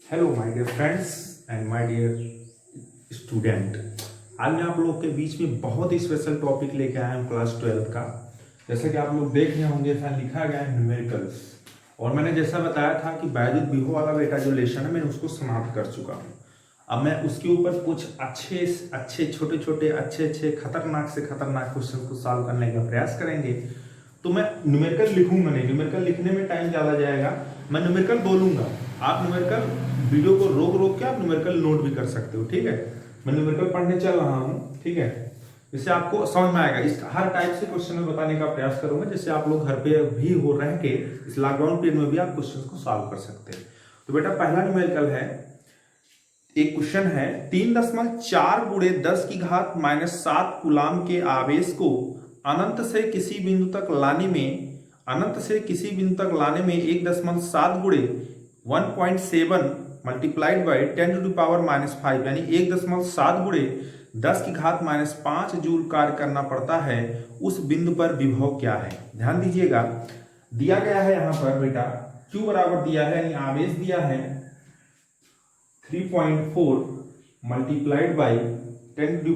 Hello my dear friends and my dear student. आज मैं आप लोगों के बीच में बहुत ही स्पेशल टॉपिक लेके आया हूँ क्लास 12 का। जैसा कि आप लोग देख रहे होंगे यहाँ लिखा गया है न्यूमेरिकल्स, और मैंने जैसा बताया था कि बायजुत बिहो वाला बेटा जो लेसन है मैंने उसको समाप्त कर चुका हूँ। अब मैं उसके ऊपर कुछ अच्छे छोटे खतरनाक से खतरनाक क्वेश्चन को सॉल्व करने का प्रयास करेंगे। तो मैं न्यूमेरिकल लिखूंगा नहीं, न्यूमेरिकल लिखने में टाइम ज़्यादा जाएगा। मैं न्यूमेरिकल बोलूंगा, आप न्यूमेरिकल वीडियो को रोक के आप न्यूमेरिकल नोट भी कर सकते हो, ठीक है। मैं न्यूमेरिकल पढ़ने चल रहा हूँ, ठीक है। जिससे आपको समझ में आएगा। इस हर टाइप से क्वेश्चन में बताने का प्रयास करूंगा, जिससे आप लोग घर पे भी हो रह के इस लॉकडाउन पीरियड में भी आप क्वेश्चन को सॉल्व कर सकते हैं। तो बेटा पहला न्यूमेरिकल है, एक क्वेश्चन है 3.4 गुणे 10 की घात -7 कूलाम के आवेश को अनंत से किसी बिंदु तक लाने में 1.7 गुणे 1.7 मल्टीप्लाइड बाई 10⁻⁵ यानी 1.7 गुणे 10 की घात -5 जूल कार्य करना पड़ता है। उस बिंदु पर विभव क्या है? ध्यान दीजिएगा, दिया गया है यहाँ पर बेटा Q बराबर दिया है, यानी आवेश दिया है 3.4 मल्टीप्लाइड बाई 10⁻⁷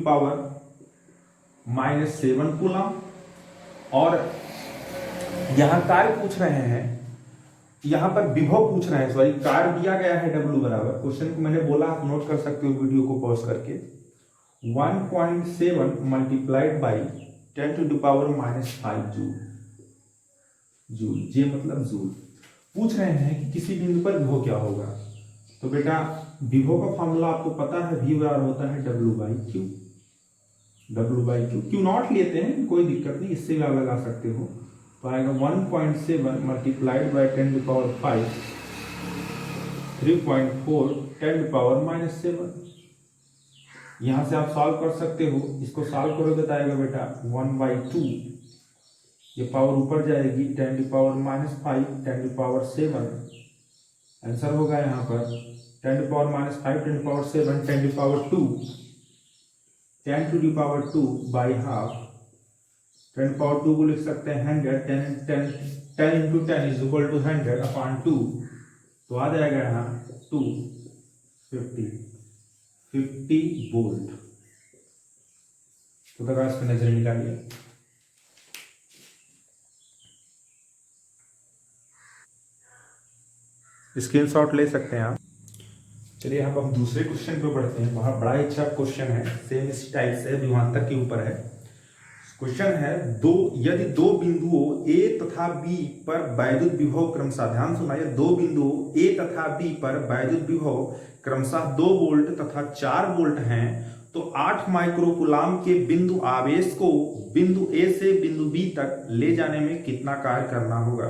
कूलम, और यहां कार्य पूछ रहे हैं, यहां पर विभव पूछ रहे हैं। सॉरी, कार्य दिया गया है W बराबर, क्वेश्चन को मैंने बोला आप नोट कर सकते हो वीडियो को पॉज करके, 1.7 मल्टीप्लाइड बाई 10⁻⁵ जूल। जे मतलब जूल। पूछ रहे हैं कि किसी बिंदु पर विभव क्या होगा। तो बेटा विभव का फॉर्मूला आपको पता है, V बराबर होता है W/Q। Q नॉट लेते हैं, कोई दिक्कत नहीं, इससे भी आप लगा सकते हो। तो आएगा 1.7 मल्टीप्लाइड बाई 10⁵ 3.4 10⁻⁷। यहां से आप सॉल्व कर सकते हो। इसको सॉल्व करोगे तो आएगा बेटा 1/2, ये पावर ऊपर जाएगी 10⁻⁵ 10⁻⁷। आंसर होगा यहाँ पर 10⁻⁵ 10⁻⁷ 10⁻2 बाई हाफ। 10⁻2 को लिख सकते हैं 100, 10 into 10 is equal to 100/2। तो आ जाएगा यहाँ 50 वोल्ट। तो प्रकाश पे नजर निकालिए। स्क्रीनशॉट ले सकते हैं आप। चलिए अब हम दूसरे क्वेश्चन पे बढ़ते हैं। वहां बड़ा ही अच्छा क्वेश्चन है, सेम इस टाइप से विभवांतर के ऊपर है। क्वेश्चन है यदि दो बिंदुओं A तथा B पर वैद्युत विभव क्रमशः, ध्यान सुनाइए, दो बिंदुओं A तथा B पर वैद्युत विभव क्रमशः 2 वोल्ट तथा 4 वोल्ट हैं, तो 8 माइक्रोकूलाम के बिंदु आवेश को बिंदु A से बिंदु B तक ले जाने में कितना कार्य करना होगा।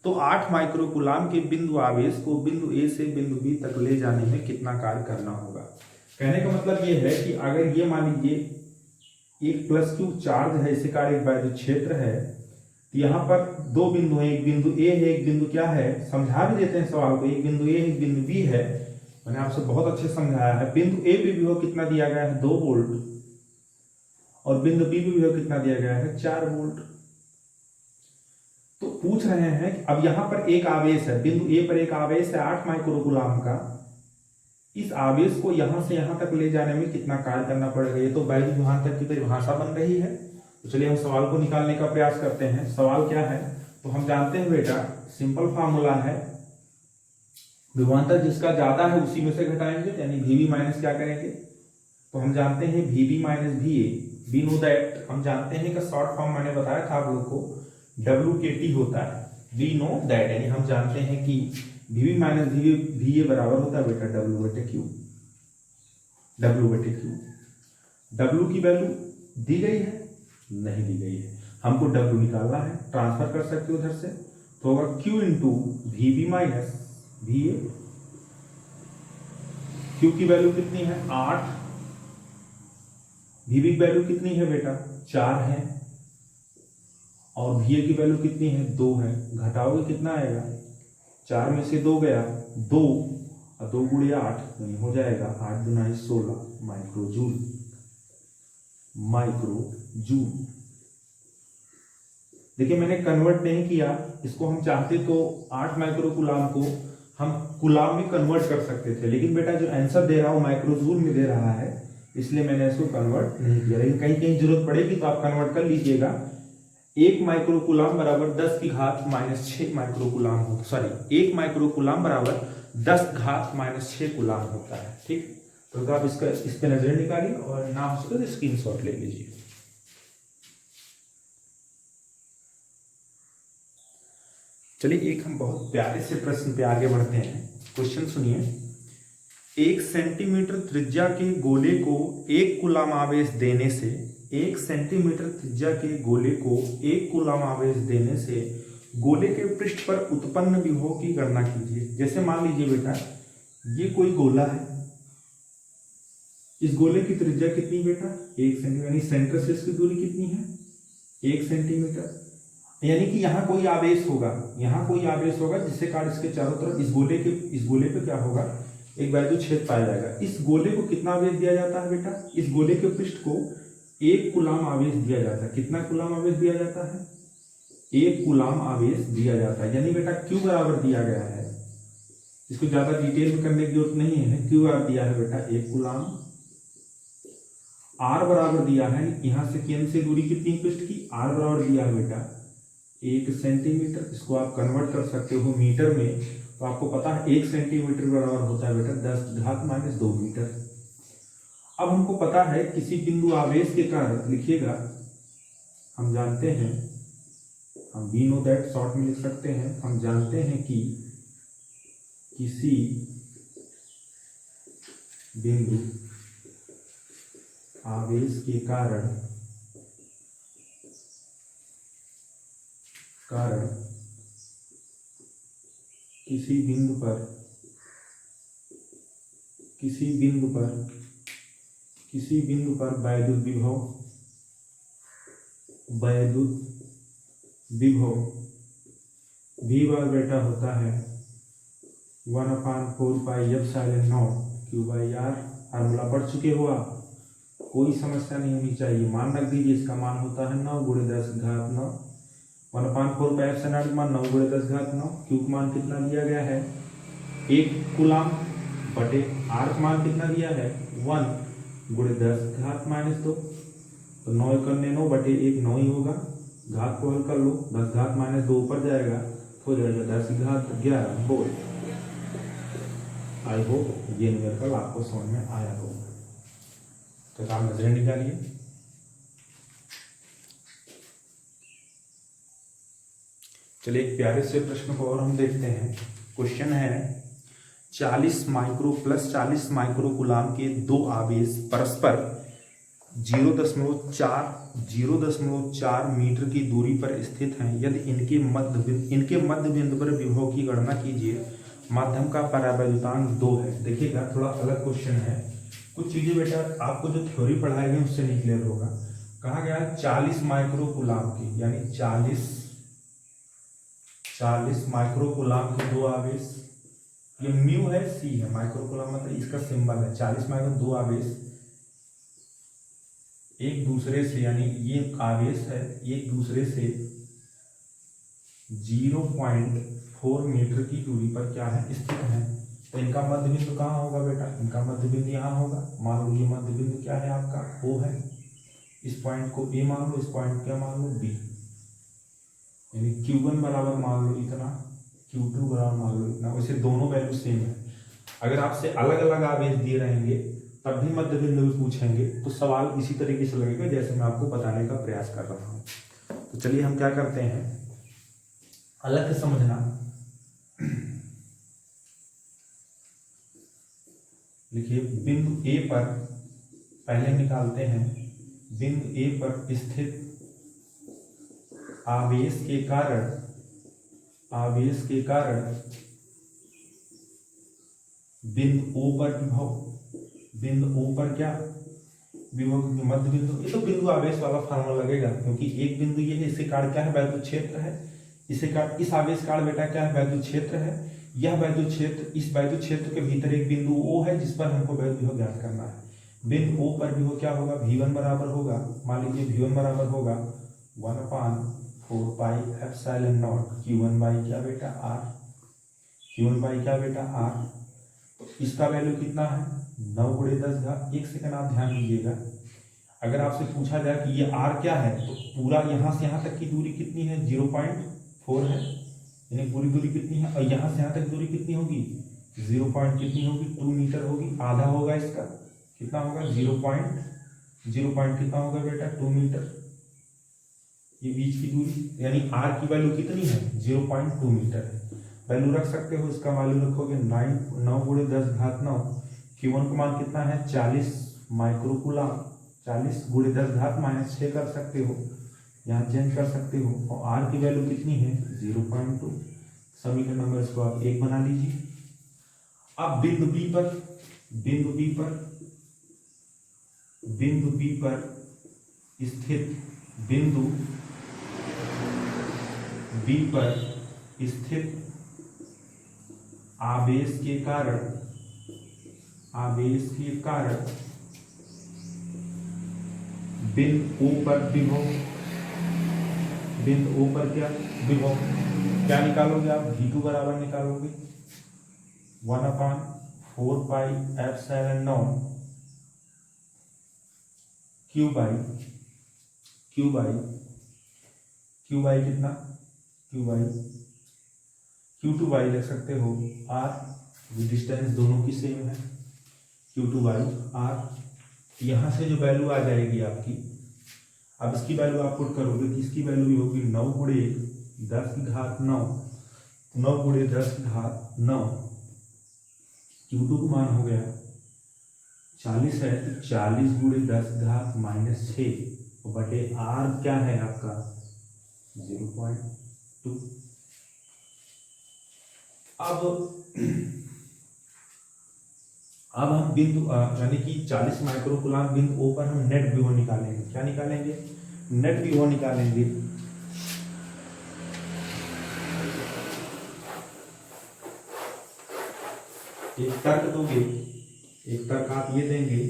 तो 8 माइक्रोकूलाम के बिंदु आवेश को बिंदु A से बिंदु B तक ले जाने में कितना कार्य करना होगा। कहने का मतलब ये है कि अगर ये मान लीजिए एक प्लस Q चार्ज है, इसी का एक वैद्युत क्षेत्र है, तो यहाँ पर दो बिंदु है, एक बिंदु A है, एक बिंदु क्या है, समझा भी देते हैं सवाल को, एक बिंदु A एक बिंदु B है। मैंने आपसे बहुत अच्छे समझाया है। बिंदु A पे विभव कितना दिया गया है 2 वोल्ट, और बिंदु B पे विभव कितना दिया गया है 4 वोल्ट। तो पूछ रहे हैं कि अब यहाँ पर एक आवेश है, बिंदु A पर एक आवेश है 8 माइक्रोकूलाम का, इस आवेश को यहां से यहां तक ले जाने में कितना कार्य करना पड़ेगा। ये तो वैद्युत विभवांतर की परिभाषा बन रही है। तो चलिए हम सवाल को निकालने का प्रयास करते हैं। सवाल क्या है, तो हम जानते हैं बेटा, सिंपल फार्मूला है, विभवांतर जिसका ज्यादा है उसी में से घटाएंगे, यानी VB माइनस क्या करेंगे, तो हम जानते हैं VB minus VA। We know that, हम जानते हैं कि शॉर्ट फॉर्म मैंने बताया था आप लोग को WKT होता है। वी नो दैट, यानी हम जानते हैं कि VB माइनस VA बराबर होता है बेटा W/Q। W की वैल्यू दी गई है? नहीं दी गई है, हमको W निकालना है। ट्रांसफर कर सकते हो उधर से, तो होगा Q into VB minus VA। Q की वैल्यू कितनी है 8, VB की वैल्यू कितनी है बेटा 4 है, और VA की वैल्यू कितनी है 2 है। घटाओगे कितना आएगा, 4 में से 2 गया 2, और 2 गुणे 8 नहीं हो जाएगा, 8 दूना 16 माइक्रोजूल। देखिए मैंने कन्वर्ट नहीं किया इसको, हम चाहते तो 8 माइक्रोकूलाम को हम कूलाम में कन्वर्ट कर सकते थे, लेकिन बेटा जो आंसर दे रहा हूँ माइक्रोजूल में दे रहा है, इसलिए मैंने इसको कन्वर्ट नहीं किया। लेकिन कहीं कहीं जरूरत पड़ेगी तो आप कन्वर्ट कर लीजिएगा। 1 माइक्रोकूलाम बराबर 10 की घात -6 माइक्रोकूलाम हो, सॉरी 1 माइक्रोकूलाम बराबर 10 घात -6 कूलाम होता है। ठीक, तो आप इसका इस पे नजर निकालिए और ना हो सके तो स्क्रीनशॉट ले लीजिए। चलिए एक हम बहुत प्यारे से प्रश्न पे आगे बढ़ते हैं। क्वेश्चन सुनिए। 1 सेंटीमीटर त्रिज्या के गोले को 1 कूलाम आवेश देने से 1 सेंटीमीटर त्रिज्या के गोले को 1 कूलाम आवेश देने से गोले के पृष्ठ पर उत्पन्न विभव की गणना कीजिए। जैसे मान लीजिए बेटा ये कोई गोला है, इस गोले की त्रिज्या कितनी बेटा 1 सेंटीमीटर, यानी सेंटर से इसकी दूरी कितनी है 1 सेंटीमीटर। यानी कि यहाँ कोई आवेश होगा, यहाँ कोई आवेश होगा जिससे कारण इसके चारों तरफ इस गोले पे क्या होगा, एक वैद्युत क्षेत्र पाया जाएगा। इस गोले को कितना आवेश दिया जाता है बेटा, इस गोले के पृष्ठ को 1 कूलाम आवेश दिया जाता है। कितना कूलाम आवेश दिया जाता है 1 कूलाम आवेश दिया जाता है। यानी बेटा Q बराबर दिया गया है, इसको ज्यादा डिटेल में करने की जरूरत नहीं है। Q बराबर दिया है बेटा 1 कूलाम। R बराबर दिया है, यहां से केंद्र से दूरी कितनी पृष्ठ की, R बराबर दिया है बेटा 1 सेंटीमीटर। इसको आप कन्वर्ट कर सकते हो मीटर में, तो आपको पता है 1 सेंटीमीटर बराबर होता है बेटा 10 घात -2 मीटर। अब हमको पता है किसी बिंदु आवेश के कारण, लिखिएगा हम जानते हैं, हम वी नो दैट शॉर्ट में लिख सकते हैं, हम जानते हैं कि किसी बिंदु आवेश के कारण किसी बिंदु पर वैद्युत विभव V बार बेटा होता है 1/4 pi epsilon not Q/R। Formula पढ़ चुके हो आप, कोई समस्या नहीं होनी चाहिए। मान रख दीजिए, इसका मान होता है 9 × 10 घात 9। 1/4 पाई एप्सिलॉन नॉट मान 9 × 10 घात 9। Q का मान कितना दिया गया है 1 कूलाम बटे R का मान कितना दिया है 1 × 10 घात -2। तो 9 × 9 बटे 1 9 ही होगा, घात को हल कर लो, 10 घात -2 ऊपर जाएगा, हो जाएगा 10 घात 11 बोल। आई होप ये न्यूमेरिकल आपको समझ में आया होगा। तो आप नजरें निकालिए। चलिए एक प्यारे से प्रश्न को और हम देखते हैं। क्वेश्चन है 40 माइक्रो प्लस 40 माइक्रो कूलाम के 2 आवेश परस्पर 0.4 मीटर की दूरी पर स्थित हैं। यदि इनके मध्य बिंदु पर विभव की गणना कीजिए। माध्यम का परावैद्युतांक 2 है। देखिएगा थोड़ा अलग क्वेश्चन है, कुछ चीजें बेटा आपको जो थ्योरी पढ़ाई गई उससे नहीं क्लियर होगा। कहा गया 40 माइक्रो कूलाम की, यानी 40 माइक्रो कूलाम के 2 आवेश, ये म्यू है सी है, माइक्रो कूलाम मतलब इसका सिंबल है। 40 माइक्रो 2 आवेश एक दूसरे से, यानी ये आवेश है एक दूसरे से 0.4 मीटर की दूरी पर क्या है स्थित है। तो इनका मध्य बिंदु कहाँ होगा बेटा, इनका मध्य बिंदु यहाँ होगा। मान लो ये मध्य बिंदु क्या है आपका O है, इस पॉइंट को A मान लो, इस पॉइंट क्या मान लो B, यानी Q1 बराबर मान लो इतना, Q2 बराबर मान लो इतना। वैसे दोनों वैल्यू सेम है। अगर आपसे अलग अलग आवेश दिए रहेंगे तब भी मध्य बिंदु भी पूछेंगे, तो सवाल इसी तरीके से लगेगा जैसे मैं आपको बताने का प्रयास कर रहा हूँ। तो चलिए हम क्या करते हैं, अलग से समझना। देखिए बिंदु A पर पहले निकालते हैं, बिंदु A पर स्थित आवेश के कारण बिंदु O पर विभव, बिंदु O पर क्या विभव, मध्य बिंदु। ये तो बिंदु आवेश वाला फार्मूला लगेगा, क्योंकि एक बिंदु ये है, इसके कारण क्या है वैद्युत क्षेत्र है, इसे कारण इस आवेश कारण बेटा क्या है वैद्युत क्षेत्र है। यह वैद्युत क्षेत्र, इस वैद्युत क्षेत्र के भीतर एक बिंदु O है जिस पर हमको वैद्युत विभव ज्ञात करना है। बिंदु O पर विभव क्या होगा, V1 बराबर होगा, मान लीजिए V1 बराबर होगा 1/4 pi epsilon not Q1 by क्या बेटा R। Q1 बाई क्या बेटा R। तो इसका वैल्यू कितना है 9 गुणे 10 घात। एक सेकंड आप ध्यान दीजिएगा, अगर आपसे पूछा जाए कि ये R क्या है तो पूरा यहाँ से यहाँ तक की दूरी कितनी है 0.4 है, यानी पूरी दूरी कितनी है, और यहाँ से यहाँ तक दूरी कितनी होगी 0 पॉइंट कितनी होगी 2 मीटर होगी। आधा होगा इसका, कितना होगा 0 पॉइंट कितना होगा बेटा 2 मीटर, ये बीच की दूरी, यानी R की वैल्यू कितनी है 0.2 मीटर है। वैल्यू रख सकते हो, इसका वैल्यू रखोगे 9 गुणे 10 घात 9। Q1 का मान कितना है 40 माइक्रोकूलम, 40 गुणे 10 घात -6 कर सकते हो, यहाँ चेंज कर सकते हो। और R की वैल्यू कितनी है 0.2। समीकरण नंबर इसको आप 1 बना लीजिए। अब बिंदु B पर स्थित बिंदु B पर स्थित आवेश के कारण बिंदु O पर विभव, बिंदु O पर क्या विभव, क्या निकालोगे आप V2 बराबर निकालोगे 1/4 पाई एप्सिलॉन Q बाई कितना Q2 बाई लिख सकते हो R, डिस्टेंस दोनों की सेम है, Q2 बाई R। यहाँ से जो वैल्यू आ जाएगी आपकी, अब इसकी वैल्यू आप पुट करोगे कि इसकी वैल्यू भी होगी 9 गुणे 10 की घात 9, 9 गुणे 10 की घात 9। Q2 का मान हो गया 40 है, तो 40 गुणे 10 घात -6 बटे R क्या है आपका 0.2। अब हम बिंदु यानी कि 40 माइक्रोकूलम बिंदु O पर हम नेट विभव निकालेंगे। क्या निकालेंगे नेट विभव निकालेंगे। एक तर्क दोगे, एक तर्क आप ये देंगे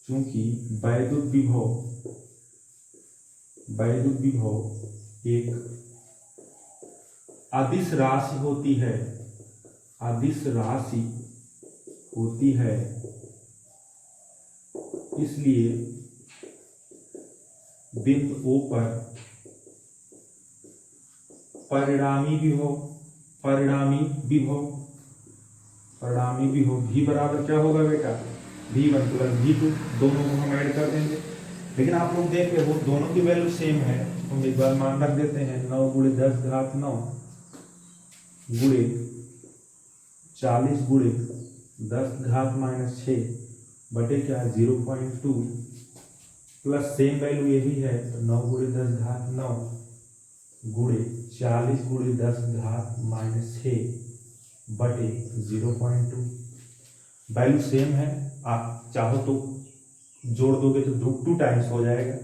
चूंकि वैद्युत विभव एक अदिश राशि होती है, इसलिए बिंदु O पर परिणामी विभव V बराबर क्या होगा बेटा V1 प्लस V2, दोनों को हम ऐड कर देंगे। लेकिन आप लोग देख रहे हो दोनों की वैल्यू सेम है, हम एक बार मान रख देते हैं 9 गुणे 10 घात 9 गुणे 40 गुणे 10 घात -6 बटे क्या 0.2 प्लस सेम वैल्यू ये भी है, तो 9 गुणे 10 घात 9 गुणे 40 गुणे 10 घात -6 बटे 0.2। वैल्यू सेम है, आप चाहो तो जोड़ दोगे तो 2 टाइम्स हो जाएगा।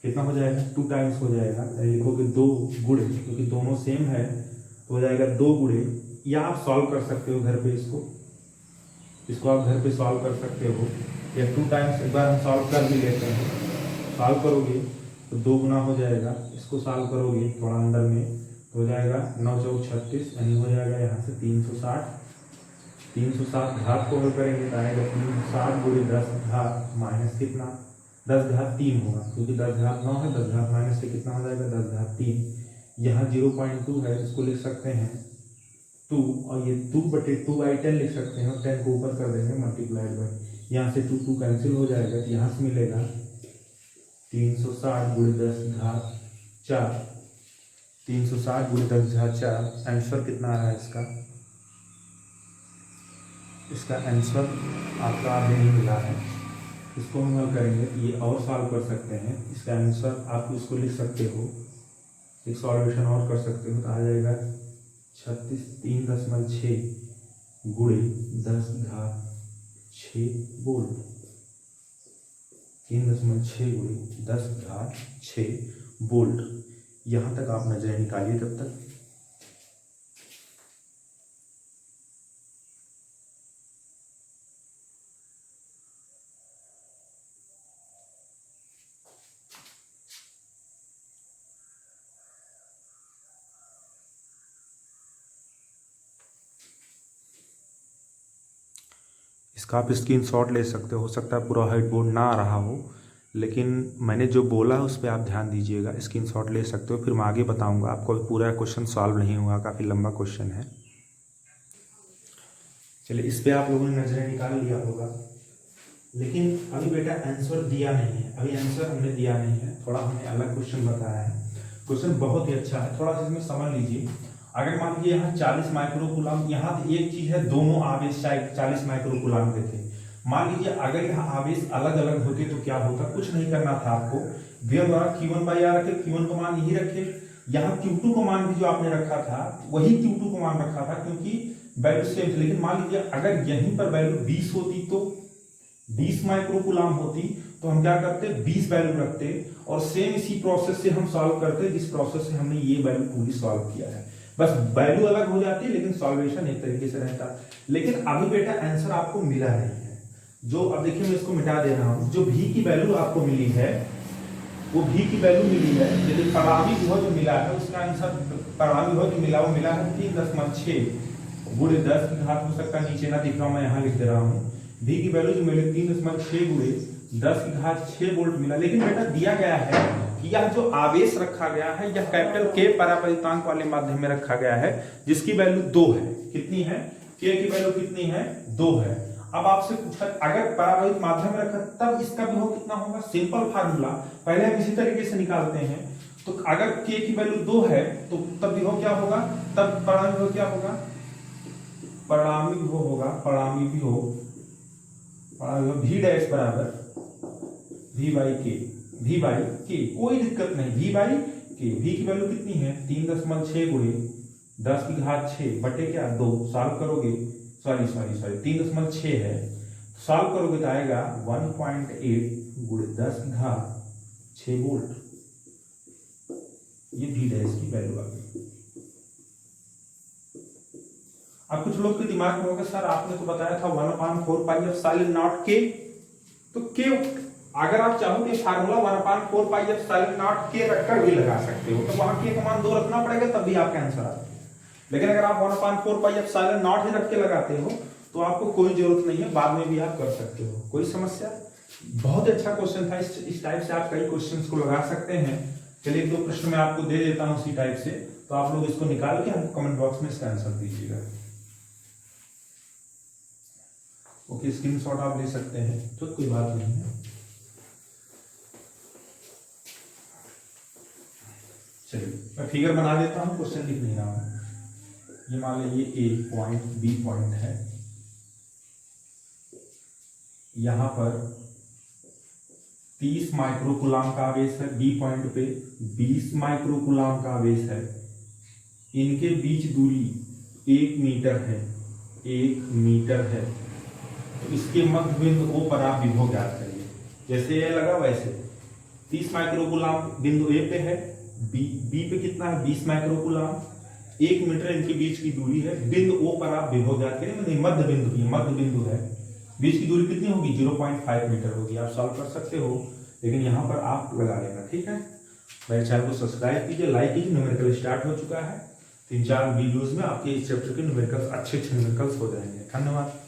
कितना हो जाएगा 2 टाइम्स हो जाएगा, लिखोगे 2 गुणे, क्योंकि दोनों सेम है तो हो जाएगा 2 गुणे। या आप सॉल्व कर सकते हो घर पे, इसको आप घर पे सॉल्व कर सकते हो, या 2 टाइम्स एक बार हम सॉल्व कर भी लेते हैं। सॉल्व करोगे तो 2 गुना हो जाएगा, इसको सॉल्व करोगे थोड़ा अंदर में तो हो जाएगा 9 चौक 36, यानी हो जाएगा यहाँ से 360 घात को हल करेंगे तो आएगा 360 गुणे 10 घात माइनस कितना 10 घात 3 होगा, क्योंकि 10 घात 9 है, 10 घात माइनस से कितना हो जाएगा 10 घात 3। यहाँ 0.2 है, इसको लिख सकते हैं 2, और ये 2 बटे 2/10 लिख सकते हैं, और 10 को ऊपर कर देंगे मल्टीप्लाइड बाई, यहाँ से 2 कैंसिल हो जाएगा, तो यहाँ से मिलेगा 360 गुणे 10 घात 4, 360 गुणे 10 घात 4। आंसर कितना आ रहा है इसका आंसर आपका अभी नहीं मिला है, इसको हम हल करेंगे। ये और सॉल्व कर सकते हैं, इसका आंसर आप इसको लिख सकते हो, एक सॉल्यूशन और कर सकते हो, तो आ जाएगा 3.6 गुणे 10 घात 6 वोल्ट, 3.6 गुणे 10 घात 6 वोल्ट। यहाँ तक आप नजर निकालिए तब तक। इसका आप स्क्रीनशॉट ले सकते हो सकता है पूरा व्हाइट बोर्ड ना आ रहा हो, लेकिन मैंने जो बोला है उस पर आप ध्यान दीजिएगा। स्क्रीनशॉट ले सकते हो, फिर मैं आगे बताऊंगा आपको। पूरा क्वेश्चन सॉल्व नहीं हुआ, काफ़ी लंबा क्वेश्चन है। चलिए, इस पर आप लोगों ने नजरें निकाल लिया होगा, लेकिन अभी बेटा आंसर दिया नहीं है। अभी आंसर हमने दिया नहीं है, थोड़ा हमने अलग क्वेश्चन बताया है। क्वेश्चन बहुत ही अच्छा है, थोड़ा सा इसमें समझ लीजिए। अगर मान लीजिए यहाँ 40 माइक्रोकूलम, यहाँ एक चीज है, दोनों आवेश 40 माइक्रोकूलम के थे। मान लीजिए अगर यहाँ आवेश अलग अलग होते तो क्या होता, कुछ नहीं करना था आपको। V1 द्वारा Q1 बाई R रखे, Q1 को मान यही रखे, यहाँ Q2 को मान भी जो आपने रखा था वही Q2 को मान रखा था, क्योंकि वैल्यू सेम। लेकिन मान लीजिए अगर यहीं पर वैल्यू 20 होती तो 20 माइक्रोकूलम होती तो हम क्या करते, 20 वैल्यू रखते और सेम इसी प्रोसेस से हम सॉल्व करते जिस प्रोसेस से हमने ये वैल्यू पूरी सॉल्व किया है। बस वैल्यू अलग हो जाती है लेकिन सॉल्वेशन एक तरीके से रहता। लेकिन अभी बेटा आंसर आपको मिला नहीं है। जो अब देखिए मैं इसको मिटा दे रहा हूं, जो भी की वैल्यू आपको मिली है वो भी की वैल्यू मिली है, यदि परिणामी विभव जो मिला है उसका आंसर, परिणामी विभव जो मिला वो मिला है 3.6 गुणे 10 की घात, हो सकता है नीचे ना दिख रहा हूं, मैं यहाँ लिख दे रहा हूँ। भी की वैल्यू जो मिली 3.6 गुणे 10 की घात 6 वोल्ट मिला। लेकिन बेटा दिया गया है कि यह जो आवेश रखा गया है यह कैपिटल के परावर्तितांक वाले माध्यम में रखा गया है, जिसकी वैल्यू 2 है। कितनी है? के की वैल्यू कितनी है? 2 है। अब आपसे पूछा अगर परावर्तित माध्यम में रखा तब इसका विभव कितना होगा? सिंपल फार्मूला, पहले हम इसी तरीके से निकालते हैं। तो अगर के की वैल्यू 2 है तो तब विभव क्या होगा? तब परिणामी विभव क्या होगा? परिणामी विभव होगा, परिणामी विभव v डैश बराबर v बाई के, v बाई के, कोई दिक्कत नहीं, v बाई के। v की वैल्यू कितनी है? 3.6 गुणे 10 की घात 6 बटे क्या 2। सॉल्व करोगे, सॉरी 3.6 है, सॉल्व करोगे तो आएगा 1.8 गुणे 10 की घात 6 वोल्ट। ये v डैश की वैल्यू आ गई। अब कुछ लोग के दिमाग में होगा सर आपने तो बताया था 1/4 पाई एप्सिलॉन नॉट के, तो के अगर आप चाहो तो फार्मूला 1/4 पाई एप्सिलॉन नॉट के रखकर भी लगा सकते हो, तो वहां के का मान 2 रखना पड़ेगा तब भी आपका आंसर आता है। लेकिन अगर आप 1/4 पाई एप्सिलॉन नॉट ही रख के लगाते हो तो आपको कोई जरूरत नहीं है, बाद में भी आप कर सकते हो, कोई समस्या। बहुत अच्छा क्वेश्चन था, इस टाइप से आप कई क्वेश्चंस को लगा सकते हैं। चलिए 2 प्रश्न मैं आपको दे देता हूं इसी टाइप से, तो आप लोग इसको निकाल के हमको कमेंट बॉक्स में इसका आंसर दीजिएगा। ओके, स्क्रीनशॉट आप ले सकते हैं, तो कोई बात नहीं है। चलिए मैं फिगर बना देता हूं, क्वेश्चन लिख नहीं रहा हूं। ये मान लीजिए ए पॉइंट बी पॉइंट है, यहां पर 30 माइक्रोकूलम का आवेश है, बी पॉइंट पे 20 माइक्रोकूलम का आवेश है। इनके बीच दूरी 1 मीटर है, 1 मीटर है। तो इसके मध्य बिंदु O पर आप विभव ज्ञात करिए। जैसे ये लगा वैसे 30 माइक्रोकूलम बिंदु A पे है, B पे कितना है? 20 माइक्रोकूलम, 1 मीटर इनके बीच की दूरी है। बिंदु O पर आप विभव ज्ञात करिए, मतलब मध्य बिंदु, ये मध्य बिंदु है। बीच की दूरी कितनी होगी? 0.5 मीटर होगी। आप सॉल्व कर सकते हो, लेकिन यहाँ पर आप लगा लेना, ठीक है। मेरे चैनल को सब्सक्राइब कीजिए, लाइक कीजिए। न्यूमेरिकल स्टार्ट हो चुका है, 3-4 वीडियोज में आपके इस चैप्टर के न्यूमेरिकल्स अच्छे न्यूमेरिकल्स हो जाएंगे। धन्यवाद।